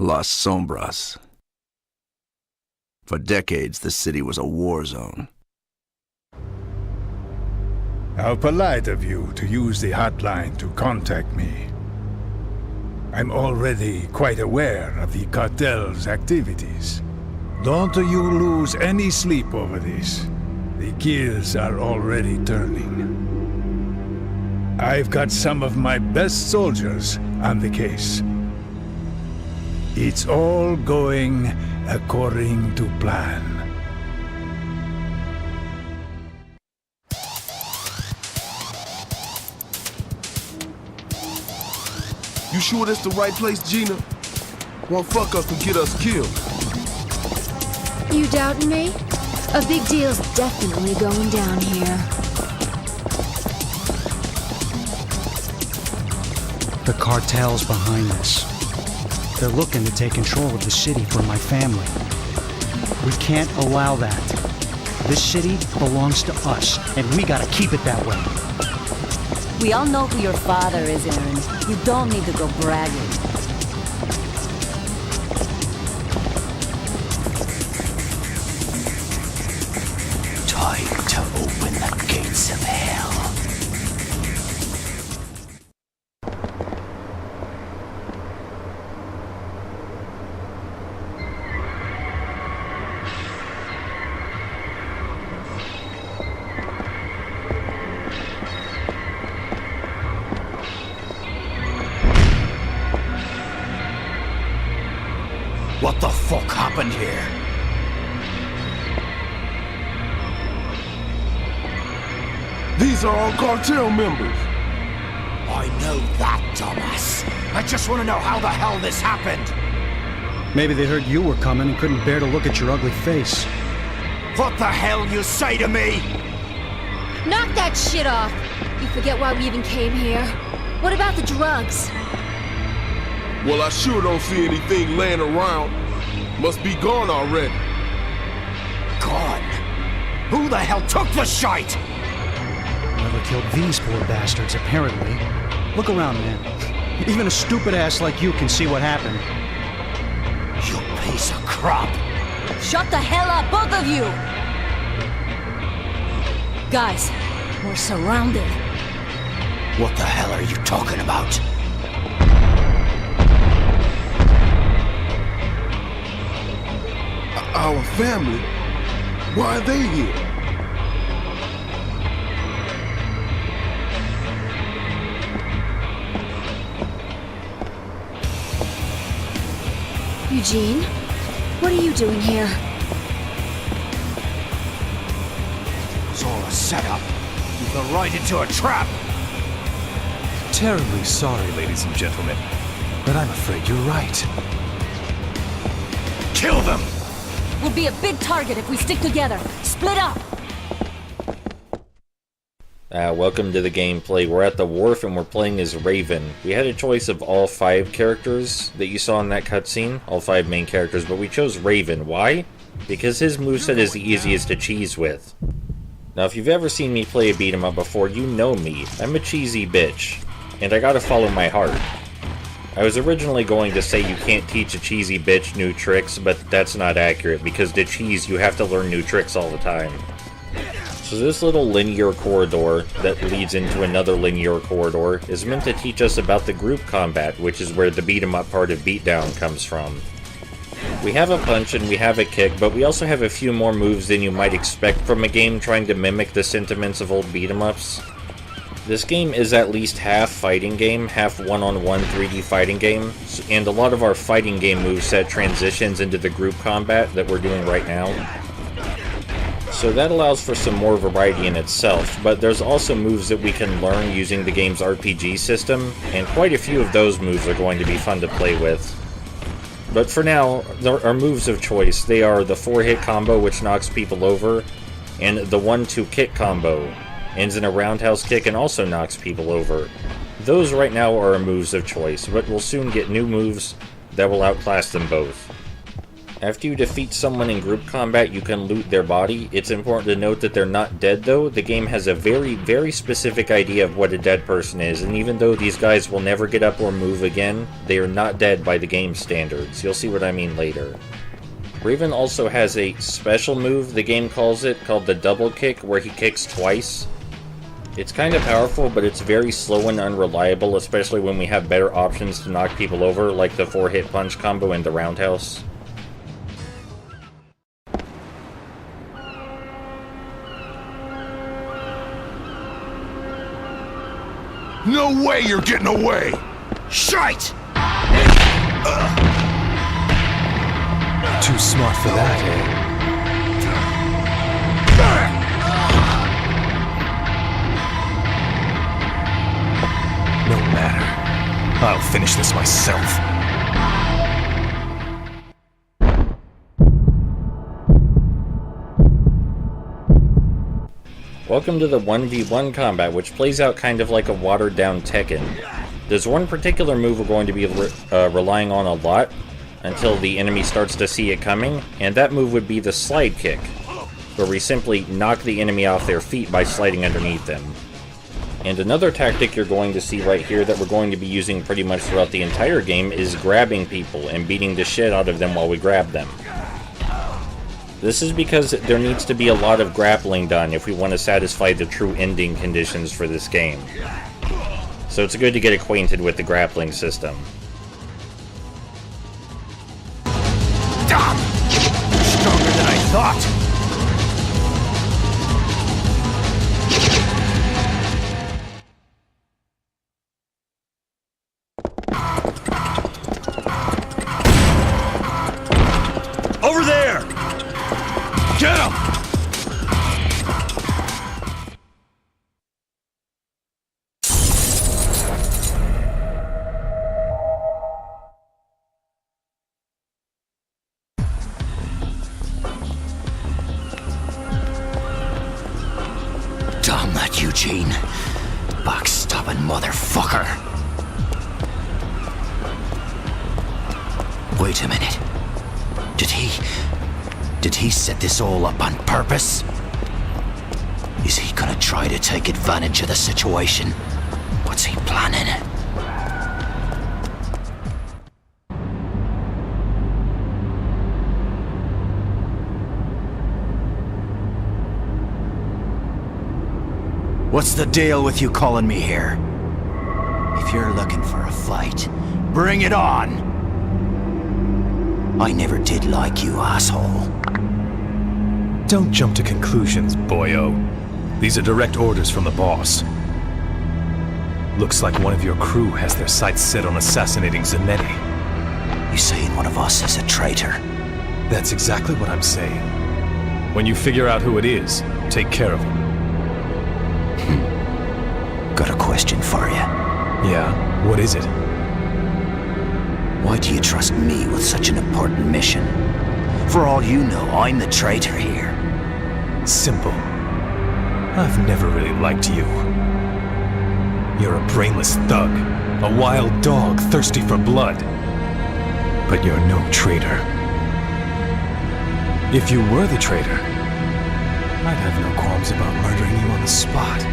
Las Sombras. For decades, the city was a war zone. How polite of you to use the hotline to contact me. I'm already quite aware of the cartel's activities. Don't you lose any sleep over this. The gears are already turning. I've got some of my best soldiers on the case. It's all going according to plan. You sure this the right place, Gina? One fuck up can get us killed. You doubting me? A big deal's definitely going down here. The cartel's behind this. They're looking to take control of the city for my family. We can't allow that. This city belongs to us, and we gotta keep it that way. We all know who your father is, Aaron. You don't need to go bragging. Time to open the gates of hell. What the fuck happened here? These are all cartel members. I know that, dumbass. I just want to know how the hell this happened. Maybe they heard you were coming and couldn't bear to look at your ugly face. What the hell you say to me? Knock that shit off! You forget why we even came here? What about the drugs? Well, I sure don't see anything laying around. Must be gone already. Gone? Who the hell took the shite? Whoever killed these poor bastards, apparently. Look around, man. Even a stupid ass like you can see what happened. You piece of crap. Shut the hell up, both of you! Guys, we're surrounded. What the hell are you talking about? Our family? Why are they here? Eugene? What are you doing here? It's all a setup. You fell right into a trap. Terribly sorry, ladies and gentlemen, but I'm afraid you're right. Kill them! We'll be a big target if we stick together. Split up! Welcome to the gameplay. We're at the wharf and we're playing as Raven. We had a choice of all 5 characters that you saw in that cutscene, all 5 main characters, but we chose Raven. Why? Because his moveset is the easiest to cheese with. Now, if you've ever seen me play a beat 'em up before, you know me. I'm a cheesy bitch, and I gotta follow my heart. I was originally going to say you can't teach a cheesy bitch new tricks, but that's not accurate, because to cheese you have to learn new tricks all the time. So this little linear corridor that leads into another linear corridor is meant to teach us about the group combat, which is where the beat 'em up part of Beatdown comes from. We have a punch and we have a kick, but we also have a few more moves than you might expect from a game trying to mimic the sentiments of old beat 'em ups. This game is at least half fighting game, half one-on-one 3D fighting game, and a lot of our fighting game moveset transitions into the group combat that we're doing right now. So that allows for some more variety in itself, but there's also moves that we can learn using the game's RPG system, and quite a few of those moves are going to be fun to play with. But for now, there are moves of choice. They are the 4-hit combo, which knocks people over, and the 1-2 kick combo. Ends in a roundhouse kick and also knocks people over. Those right now are our moves of choice, but we'll soon get new moves that will outclass them both. After you defeat someone in group combat, you can loot their body. It's important to note that they're not dead though. The game has a very, very specific idea of what a dead person is, and even though these guys will never get up or move again, they are not dead by the game standards. You'll see what I mean later. Raven also has a special move, the game calls it, called the double kick, where he kicks twice. It's kind of powerful, but it's very slow and unreliable, especially when we have better options to knock people over, like the 4-hit punch combo and the roundhouse. No way you're getting away! Shite! Too smart for that, eh? No matter. I'll finish this myself. Welcome to the 1v1 combat, which plays out kind of like a watered-down Tekken. There's one particular move we're going to be relying on a lot until the enemy starts to see it coming, and that move would be the slide kick, where we simply knock the enemy off their feet by sliding underneath them. And another tactic you're going to see right here that we're going to be using pretty much throughout the entire game is grabbing people and beating the shit out of them while we grab them. This is because there needs to be a lot of grappling done if we want to satisfy the true ending conditions for this game. So it's good to get acquainted with the grappling system. Damn! Stronger than I thought! Over there! Get him! Damn that Eugene. Backstabbing motherfucker. Wait a minute. Did he set this all up on purpose? Is he gonna try to take advantage of the situation? What's he planning? What's the deal with you calling me here? If you're looking for a fight, bring it on! I never did like you, asshole. Don't jump to conclusions, boyo. These are direct orders from the boss. Looks like one of your crew has their sights set on assassinating Zanetti. You saying one of us is a traitor? That's exactly what I'm saying. When you figure out who it is, take care of him. Got a question for you. Yeah? What is it? Why do you trust me with such an important mission? For all you know, I'm the traitor here. Simple. I've never really liked you. You're a brainless thug, a wild dog thirsty for blood. But you're no traitor. If you were the traitor, I'd have no qualms about murdering you on the spot.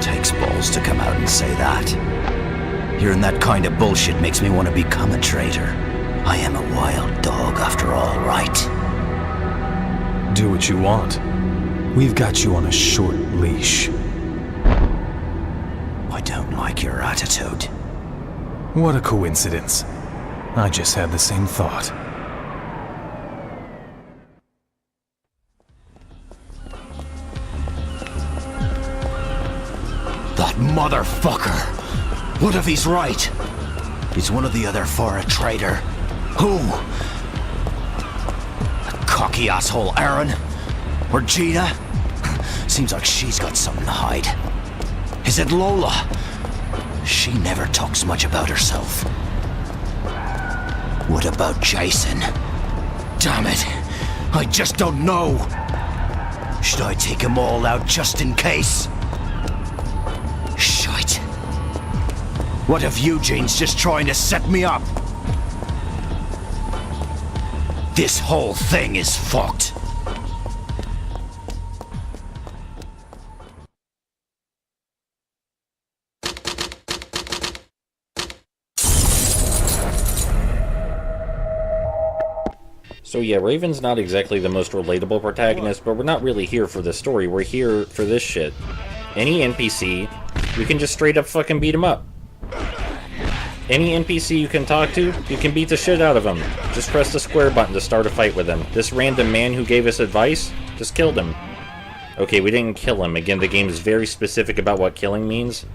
Takes balls to come out and say that. Hearing that kind of bullshit makes me want to become a traitor. I am a wild dog after all, right? Do what you want. We've got you on a short leash. I don't like your attitude. What a coincidence. I just had the same thought. That motherfucker! What if he's right? Is one of the other four a traitor? Who? That cocky asshole Aaron? Or Gina? Seems like she's got something to hide. Is it Lola? She never talks much about herself. What about Jason? Damn it! I just don't know! Should I take them all out just in case? Shite. What if Eugene's just trying to set me up? This whole thing is fucked. So yeah, Raven's not exactly the most relatable protagonist, but we're not really here for this story. We're here for this shit. Any NPC, we can just straight up fucking beat him up. Any NPC you can talk to, you can beat the shit out of him. Just press the square button to start a fight with him. This random man who gave us advice, just killed him. Okay, we didn't kill him. Again, the game is very specific about what killing means.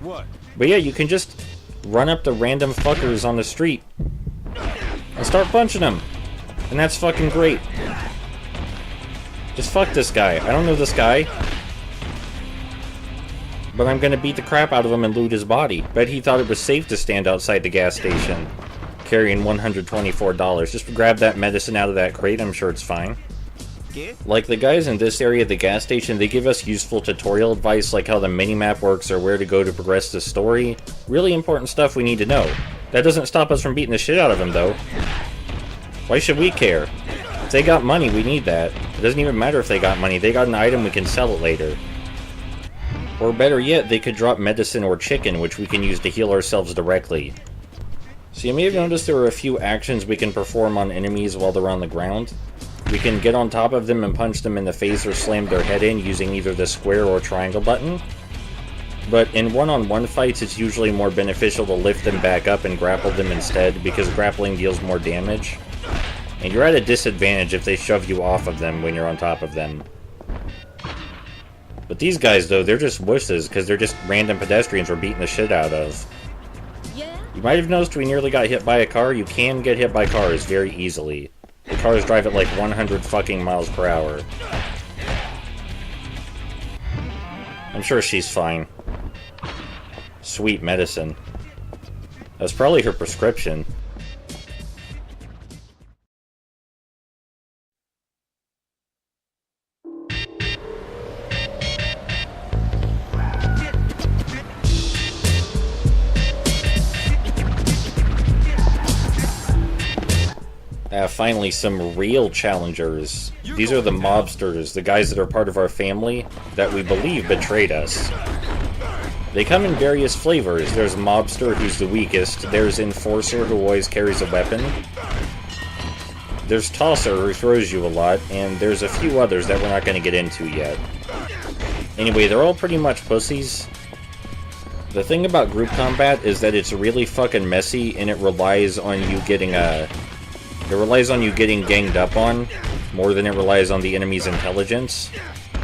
But yeah, you can just run up to random fuckers on the street and start punching them. And that's fucking great. Just fuck this guy. I don't know this guy. But I'm gonna beat the crap out of him and loot his body. Bet he thought it was safe to stand outside the gas station, carrying $124. Just grab that medicine out of that crate, I'm sure it's fine. Like the guys in this area at the gas station, they give us useful tutorial advice like how the minimap works or where to go to progress the story. Really important stuff we need to know. That doesn't stop us from beating the shit out of him though. Why should we care? If they got money, we need that. It doesn't even matter if they got money. They got an item, we can sell it later. Or better yet, they could drop medicine or chicken, which we can use to heal ourselves directly. So you may have noticed there are a few actions we can perform on enemies while they're on the ground. We can get on top of them and punch them in the face or slam their head in using either the square or triangle button. But in one-on-one fights, it's usually more beneficial to lift them back up and grapple them instead, because grappling deals more damage. And you're at a disadvantage if they shove you off of them when you're on top of them. But these guys, though, they're just wusses, because they're just random pedestrians we're beating the shit out of. You might have noticed we nearly got hit by a car. You can get hit by cars very easily. The cars drive at like 100 fucking miles per hour. I'm sure she's fine. Sweet medicine. That's probably her prescription. Finally, some real challengers. These are the mobsters, the guys that are part of our family that we believe betrayed us. They come in various flavors. There's mobster, who's the weakest. There's enforcer, who always carries a weapon. There's tosser, who throws you a lot. And there's a few others that we're not going to get into yet. Anyway, they're all pretty much pussies. The thing about group combat is that it's really fucking messy, and it relies on you getting ganged up on more than it relies on the enemy's intelligence.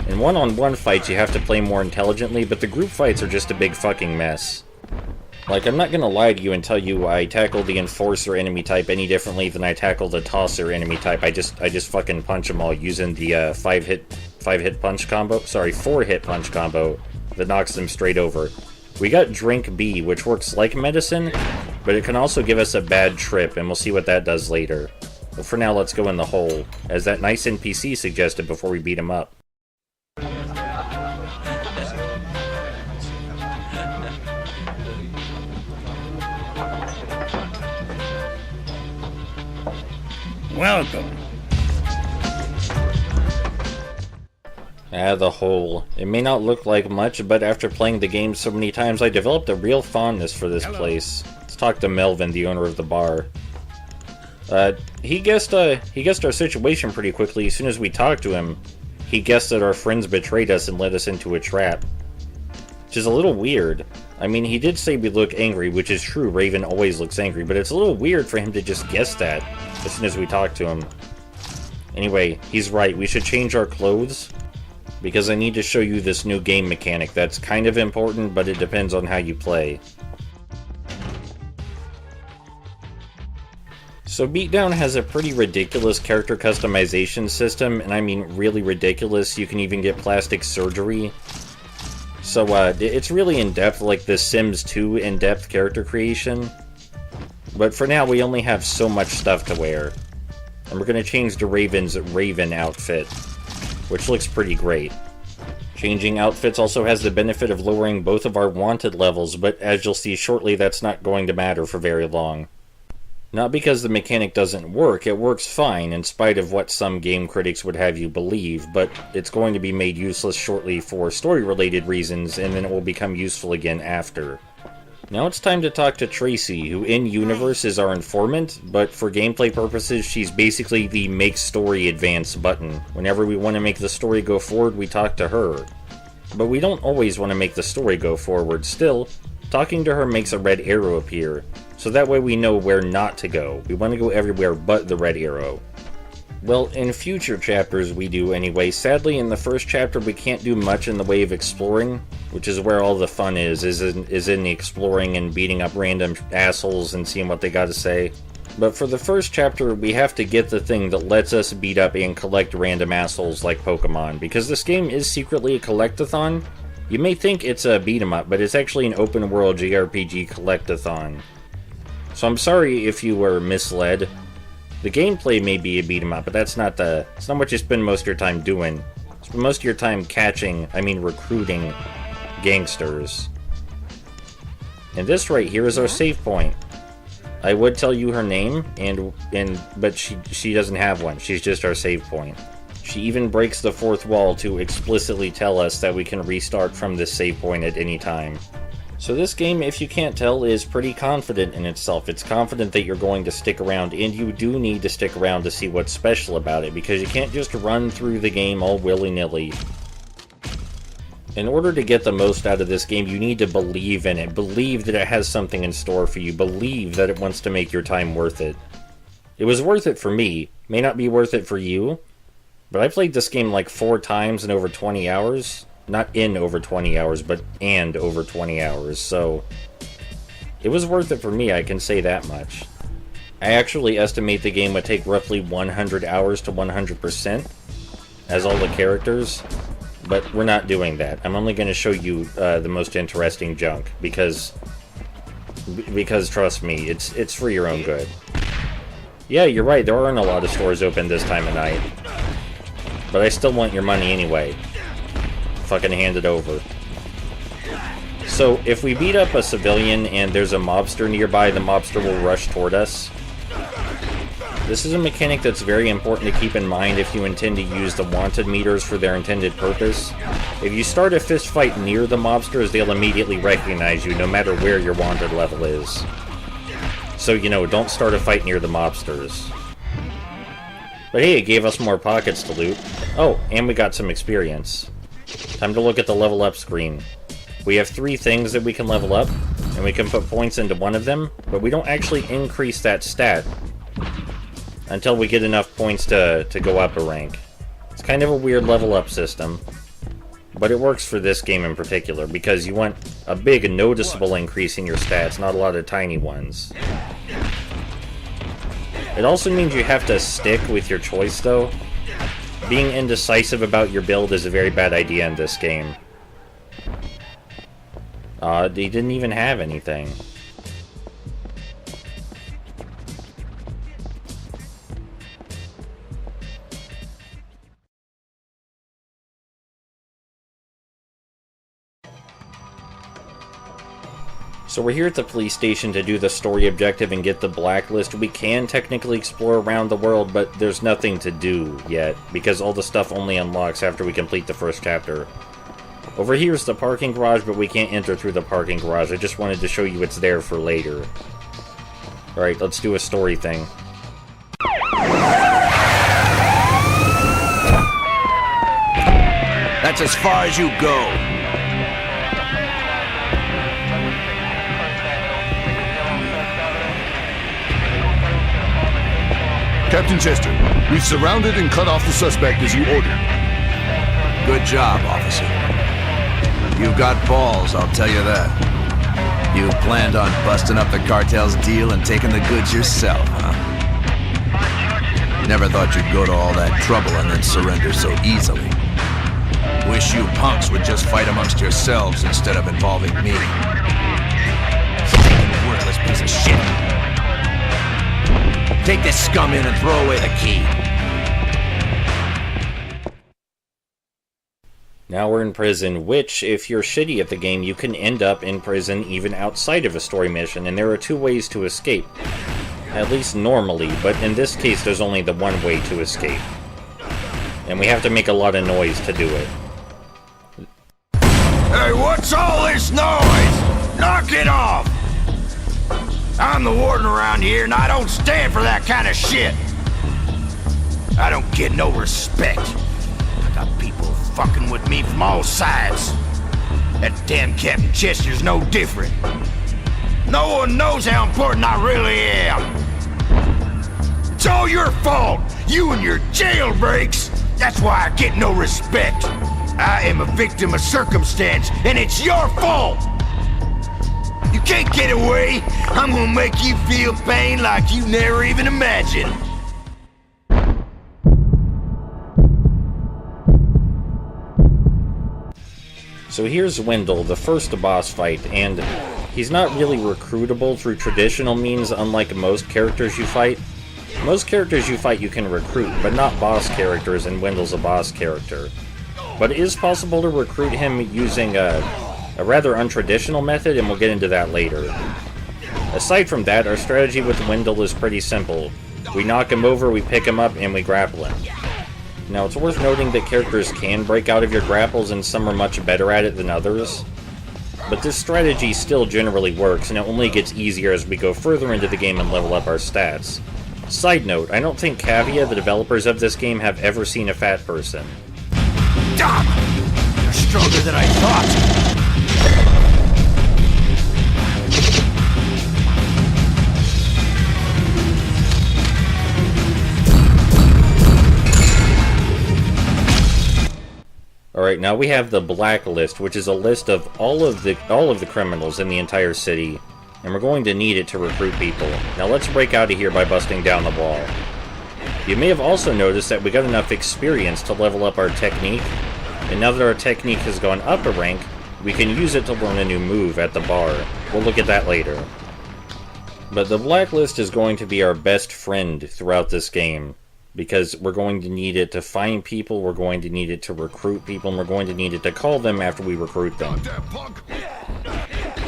In one-on-one fights, you have to play more intelligently, but the group fights are just a big fucking mess. Like, I'm not gonna lie to you and tell you I tackle the enforcer enemy type any differently than I tackle the tosser enemy type. I just fucking punch them all using the 4-hit punch combo that knocks them straight over. We got Drink B, which works like medicine, but it can also give us a bad trip, and we'll see what that does later. But for now, let's go in the hole, as that nice NPC suggested before we beat him up. Welcome. The hole. It may not look like much, but after playing the game so many times, I developed a real fondness for this place. Let's talk to Melvin, the owner of the bar. He guessed our situation pretty quickly. As soon as we talked to him, he guessed that our friends betrayed us and led us into a trap. Which is a little weird. I mean, he did say we look angry, which is true. Raven always looks angry, but it's a little weird for him to just guess that as soon as we talked to him. Anyway, he's right. We should change our clothes, because I need to show you this new game mechanic that's kind of important, but it depends on how you play. So Beatdown has a pretty ridiculous character customization system, and I mean really ridiculous. You can even get plastic surgery. So it's really in-depth, like the Sims 2 in-depth character creation. But for now, we only have so much stuff to wear. And we're going to change to Raven's Raven outfit, which looks pretty great. Changing outfits also has the benefit of lowering both of our wanted levels, but as you'll see shortly, that's not going to matter for very long. Not because the mechanic doesn't work, it works fine in spite of what some game critics would have you believe, but it's going to be made useless shortly for story-related reasons, and then it will become useful again after. Now it's time to talk to Tracy, who in-universe is our informant, but for gameplay purposes she's basically the make story advance button. Whenever we want to make the story go forward, we talk to her. But we don't always want to make the story go forward. Still, talking to her makes a red arrow appear, so that way we know where not to go. We want to go everywhere but the red arrow. Well, in future chapters we do anyway. Sadly, in the first chapter we can't do much in the way of exploring, which is where all the fun is in the exploring and beating up random assholes and seeing what they got to say. But for the first chapter, we have to get the thing that lets us beat up and collect random assholes like Pokemon, because this game is secretly a collectathon. You may think it's a beat-em-up, but it's actually an open-world JRPG collectathon. So I'm sorry if you were misled. The gameplay may be a beat-em-up, but it's not what you spend most of your time doing. Spend most of your time recruiting gangsters. And this right here is our save point. I would tell you her name, but she doesn't have one. She's just our save point. She even breaks the fourth wall to explicitly tell us that we can restart from this save point at any time. So this game, if you can't tell, is pretty confident in itself. It's confident that you're going to stick around, and you do need to stick around to see what's special about it, because you can't just run through the game all willy-nilly. In order to get the most out of this game, you need to believe in it. Believe that it has something in store for you. Believe that it wants to make your time worth it. It was worth it for me. May not be worth it for you, but I played this game like 4 times in over 20 hours. Not in over 20 hours, but and over 20 hours, so it was worth it for me, I can say that much. I actually estimate the game would take roughly 100 hours to 100% as all the characters, but we're not doing that. I'm only going to show you the most interesting junk, because trust me, it's for your own good. Yeah, you're right, there aren't a lot of stores open this time of night, but I still want your money anyway. Fucking hand it over. So, if we beat up a civilian and there's a mobster nearby, the mobster will rush toward us. This is a mechanic that's very important to keep in mind if you intend to use the wanted meters for their intended purpose. If you start a fist fight near the mobsters, they'll immediately recognize you, no matter where your wanted level is. So, don't start a fight near the mobsters. But hey, it gave us more pockets to loot. Oh, and we got some experience. Time to look at the level up screen. We have 3 things that we can level up, and we can put points into one of them, but we don't actually increase that stat until we get enough points to go up a rank. It's kind of a weird level up system, but it works for this game in particular, because you want a big and noticeable increase in your stats, not a lot of tiny ones. It also means you have to stick with your choice, though. Being indecisive about your build is a very bad idea in this game. They didn't even have anything. So we're here at the police station to do the story objective and get the blacklist. We can technically explore around the world, but there's nothing to do yet, because all the stuff only unlocks after we complete the first chapter. Over here is the parking garage, but we can't enter through the parking garage. I just wanted to show you it's there for later. Alright, let's do a story thing. That's as far as you go. Captain Chester, we've surrounded and cut off the suspect as you ordered. Good job, officer. You got balls, I'll tell you that. You planned on busting up the cartel's deal and taking the goods yourself, huh? Never thought you'd go to all that trouble and then surrender so easily. Wish you punks would just fight amongst yourselves instead of involving me. Worthless piece of shit. Take this scum in and throw away the key. Now we're in prison, which, if you're shitty at the game, you can end up in prison even outside of a story mission, and there are 2 ways to escape. At least normally, but in this case there's only the one way to escape. And we have to make a lot of noise to do it. Hey, what's all this noise? Knock it off! I'm the warden around here, and I don't stand for that kind of shit. I don't get no respect. I got people fucking with me from all sides. That damn Captain Chester's no different. No one knows how important I really am. It's all your fault. You and your jailbreaks. That's why I get no respect. I am a victim of circumstance, and it's your fault. You can't get away. I'm gonna make you feel pain like you never even imagined. So here's Wendell, the first boss fight, and he's not really recruitable through traditional means, unlike most characters you fight. Most characters you fight you can recruit, but not boss characters, and Wendell's a boss character. But it is possible to recruit him using a rather untraditional method, and we'll get into that later. Aside from that, our strategy with Wendell is pretty simple. We knock him over, we pick him up, and we grapple him. Now, it's worth noting that characters can break out of your grapples, and some are much better at it than others. But this strategy still generally works, and it only gets easier as we go further into the game and level up our stats. Side note, I don't think Cavia, the developers of this game, have ever seen a fat person. Doc! You're stronger than I thought! Alright, now we have the Blacklist, which is a list of all of the criminals in the entire city, and we're going to need it to recruit people. Now let's break out of here by busting down the wall. You may have also noticed that we got enough experience to level up our technique, and now that our technique has gone up a rank, we can use it to learn a new move at the bar. We'll look at that later. But the Blacklist is going to be our best friend throughout this game, because we're going to need it to find people, we're going to need it to recruit people, and we're going to need it to call them after we recruit them.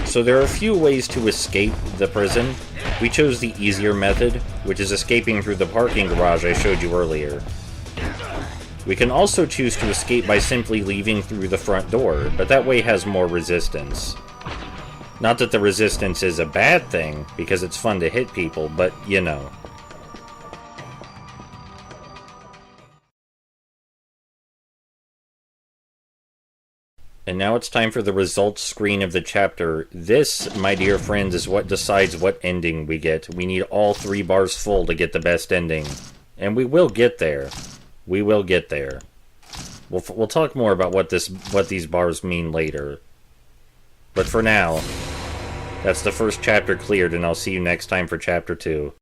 So there are a few ways to escape the prison. We chose the easier method, which is escaping through the parking garage I showed you earlier. We can also choose to escape by simply leaving through the front door, but that way has more resistance. Not that the resistance is a bad thing, because it's fun to hit people, but you know. And now it's time for the results screen of the chapter. This, my dear friends, is what decides what ending we get. We need all 3 bars full to get the best ending. And we will get there. We will get there. We'll talk more about what these bars mean later. But for now, that's the first chapter cleared, and I'll see you next time for chapter 2.